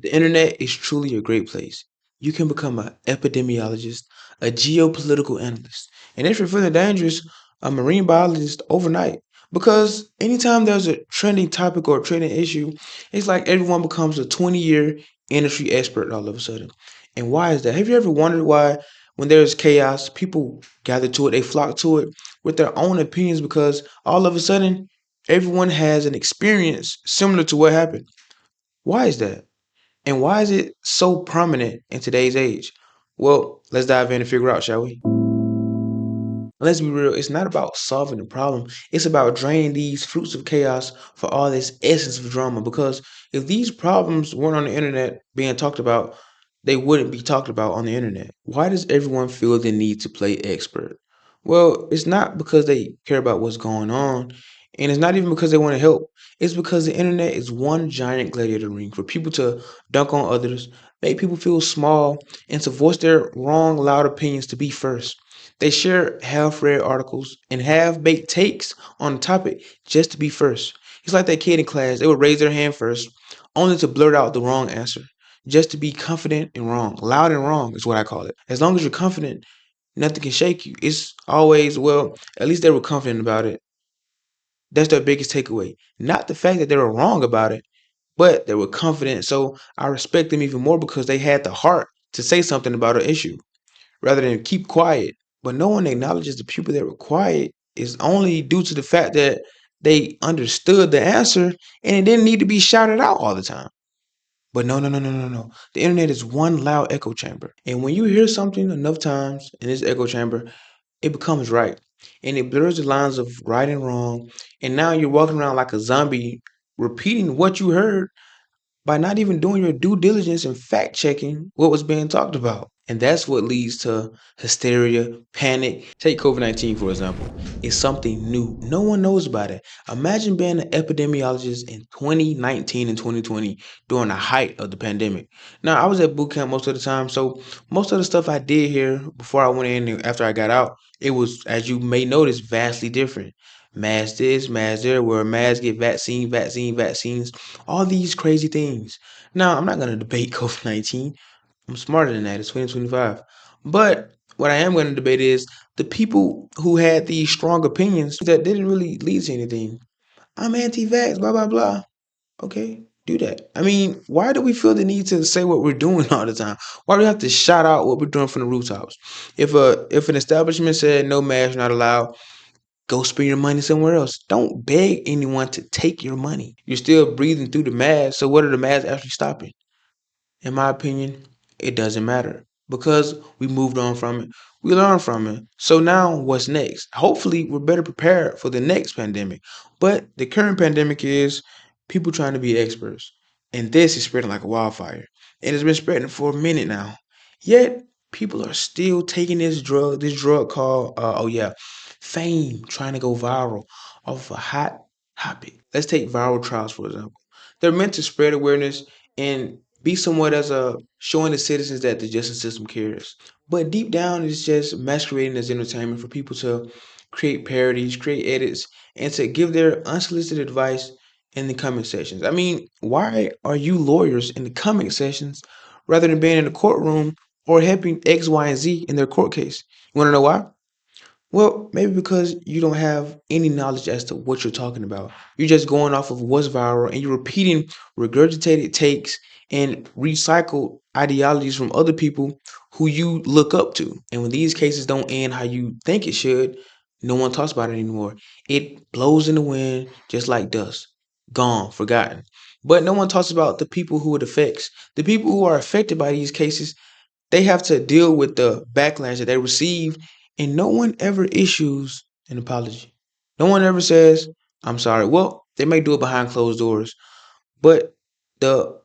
The internet is truly a great place. You can become an epidemiologist, a geopolitical analyst, and if you're feeling dangerous, a marine biologist overnight. Because anytime there's a trending topic or a trending issue, it's like everyone becomes a 20-year industry expert all of a sudden. And why is that? Have you ever wondered why, when there's chaos, people gather to it, they flock to it with their own opinions because all of a sudden, everyone has an experience similar to what happened? Why is that? And why is it so prominent in today's age? Well, let's dive in and figure out, shall we? Let's be real, it's not about solving the problem. It's about draining these fruits of chaos for all this essence of drama. Because if these problems weren't on the internet being talked about, they wouldn't be talked about on the internet. Why does everyone feel the need to play expert? Well, it's not because they care about what's going on, and it's not even because they want to help. It's because the internet is one giant gladiator ring for people to dunk on others, make people feel small, and to voice their wrong, loud opinions to be first. They share half-read articles and half-baked takes on the topic just to be first. It's like that kid in class, they would raise their hand first, only to blurt out the wrong answer, just to be confident and wrong. Loud and wrong is what I call it. As long as you're confident, nothing can shake you. It's always, well, at least they were confident about it. That's their biggest takeaway. Not the fact that they were wrong about it, but they were confident. So I respect them even more because they had the heart to say something about an issue rather than keep quiet. But no one acknowledges the people that were quiet is only due to the fact that they understood the answer and it didn't need to be shouted out all the time. But no, no, no, no, no, no. The internet is one loud echo chamber. And when you hear something enough times in this echo chamber, it becomes right. And it blurs the lines of right and wrong. And now you're walking around like a zombie, repeating what you heard by not even doing your due diligence and fact checking what was being talked about. And that's what leads to hysteria, panic. Take COVID-19, for example. It's something new. No one knows about it. Imagine being an epidemiologist in 2019 and 2020 during the height of the pandemic. Now, I was at boot camp most of the time, so most of the stuff I did here before I went in and after I got out, it was, as you may notice, vastly different. Mask this, mask there, where masks get vaccines, all these crazy things. Now, I'm not going to debate COVID 19. I'm smarter than that. It's 2025. But what I am going to debate is the people who had these strong opinions that didn't really lead to anything. I'm anti vax, blah, blah, blah. Okay, do that. I mean, why do we feel the need to say what we're doing all the time? Why do we have to shout out what we're doing from the rooftops? If an establishment said no mask not allowed, go spend your money somewhere else. Don't beg anyone to take your money. You're still breathing through the mask. So what are the masks actually stopping? In my opinion, it doesn't matter because we moved on from it. We learned from it. So now what's next? Hopefully we're better prepared for the next pandemic. But the current pandemic is people trying to be experts. And this is spreading like a wildfire. And it's been spreading for a minute now. Yet people are still taking this drug called fame, trying to go viral off a hot topic. Let's take viral trials for example. They're meant to spread awareness and be somewhat as a showing the citizens that the justice system cares. But deep down, it's just masquerading as entertainment for people to create parodies, create edits, and to give their unsolicited advice in the comment sections. I mean, why are you lawyers in the comment sections rather than being in the courtroom or helping X, Y, and Z in their court case? You want to know why? Well, maybe because you don't have any knowledge as to what you're talking about. You're just going off of what's viral and you're repeating regurgitated takes and recycled ideologies from other people who you look up to. And when these cases don't end how you think it should, no one talks about it anymore. It blows in the wind just like dust. Gone, forgotten. But no one talks about the people who it affects. The people who are affected by these cases, they have to deal with the backlash that they receive, and no one ever issues an apology. No one ever says, I'm sorry. Well, they may do it behind closed doors, but the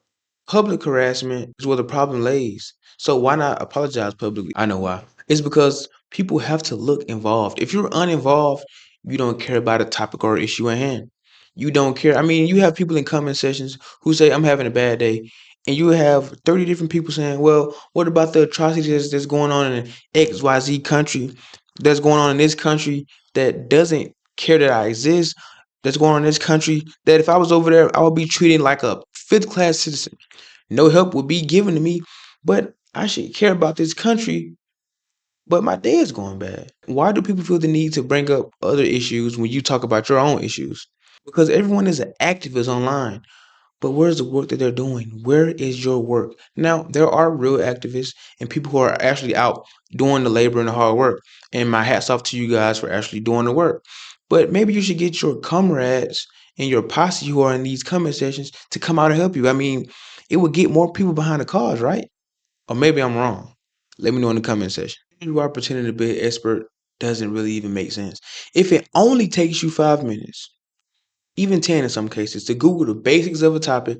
public harassment is where the problem lays. So why not apologize publicly? I know why. It's because people have to look involved. If you're uninvolved, you don't care about a topic or issue at hand. You don't care. I mean, you have people in comment sessions who say, I'm having a bad day. And you have 30 different people saying, well, what about the atrocities that's going on in XYZ country, that's going on in this country that doesn't care that I exist, that's going on in this country that if I was over there, I would be treated like a fifth class citizen. No help would be given to me, but I should care about this country. But my day is going bad. Why do people feel the need to bring up other issues when you talk about your own issues? Because everyone is an activist online. But where's the work that they're doing? Where is your work? Now, there are real activists and people who are actually out doing the labor and the hard work. And my hats off to you guys for actually doing the work. But maybe you should get your comrades and your posse who are in these comment sections to come out and help you. I mean, it would get more people behind the cause, right? Or maybe I'm wrong. Let me know in the comment section. You are pretending to be an expert doesn't really even make sense. If it only takes you 5 minutes, even 10 in some cases, to Google the basics of a topic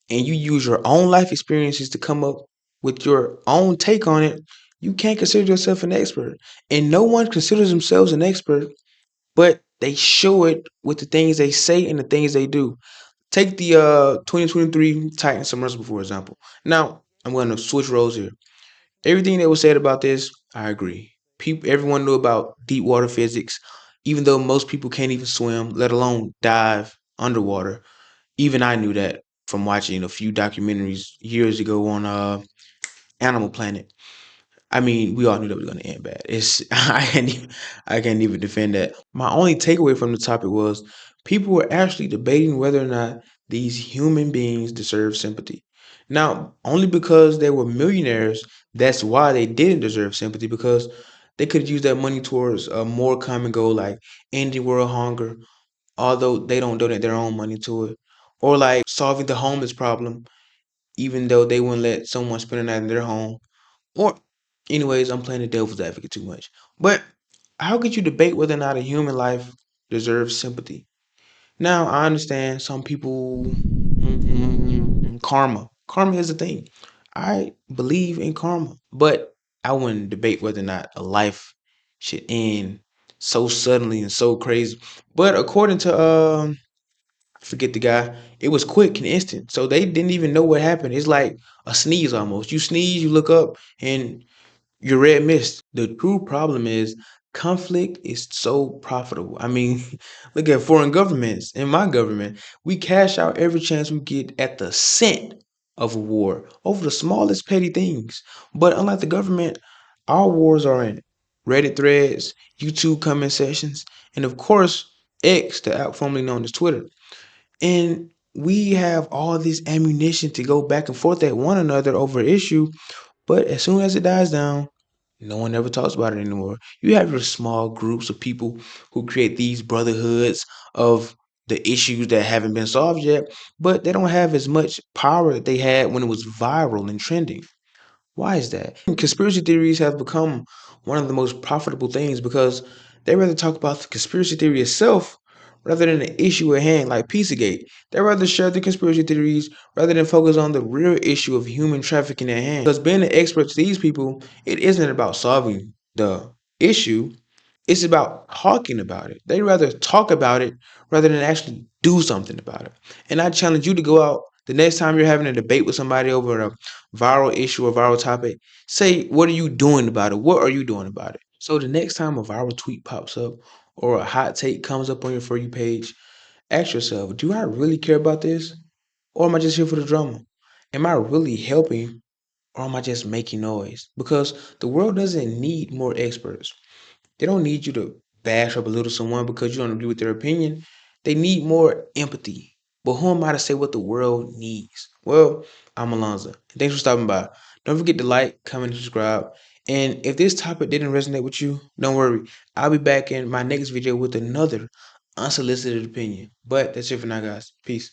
and you use your own life experiences to come up with your own take on it, you can't consider yourself an expert. And no one considers themselves an expert, but they show it with the things they say and the things they do. Take the 2023 Titan submersible, for example. Now, I'm going to switch roles here. Everything that was said about this, I agree. Everyone knew about deep water physics, even though most people can't even swim, let alone dive underwater. Even I knew that from watching a few documentaries years ago on Animal Planet. I mean, we all knew that was going to end bad. It's I can't even defend that. My only takeaway from the topic was people were actually debating whether or not these human beings deserve sympathy. Now, only because they were millionaires, that's why they didn't deserve sympathy, because they could use that money towards a more common goal like ending world hunger, although they don't donate their own money to it, or like solving the homeless problem, even though they wouldn't let someone spend a night in their home. Or, anyways, I'm playing the devil's advocate too much. But how could you debate whether or not a human life deserves sympathy? Now, I understand some people, karma. Karma is a thing. I believe in karma, but I wouldn't debate whether or not a life should end so suddenly and so crazy. But according to I forget the guy. It was quick and instant. So they didn't even know what happened. It's like a sneeze almost. You sneeze, you look up, and you're red mist. The true problem is conflict is so profitable. I mean, look at foreign governments. In my government, we cash out every chance we get at the cent of a war over the smallest petty things. But unlike the government, our wars are in Reddit threads, YouTube comment sections, and of course, X, the app formerly known as Twitter. And we have all this ammunition to go back and forth at one another over an issue, but as soon as it dies down, no one ever talks about it anymore. You have your small groups of people who create these brotherhoods of the issues that haven't been solved yet, but they don't have as much power that they had when it was viral and trending. Why is that? Conspiracy theories have become one of the most profitable things because they rather talk about the conspiracy theory itself rather than the issue at hand, like Pizzagate. They rather share the conspiracy theories rather than focus on the real issue of human trafficking at hand. Because being an expert to these people, it isn't about solving the issue, it's about talking about it. They rather talk about it rather than actually do something about it. And I challenge you to go out the next time you're having a debate with somebody over a viral issue or viral topic. Say, what are you doing about it? What are you doing about it? So the next time a viral tweet pops up or a hot take comes up on your For You page, ask yourself, do I really care about this? Or am I just here for the drama? Am I really helping or am I just making noise? Because the world doesn't need more experts. They don't need you to bash or belittle someone because you don't agree with their opinion. They need more empathy. But who am I to say what the world needs? Well, I'm Alonzo. Thanks for stopping by. Don't forget to like, comment, and subscribe. And if this topic didn't resonate with you, don't worry. I'll be back in my next video with another unsolicited opinion. But that's it for now, guys. Peace.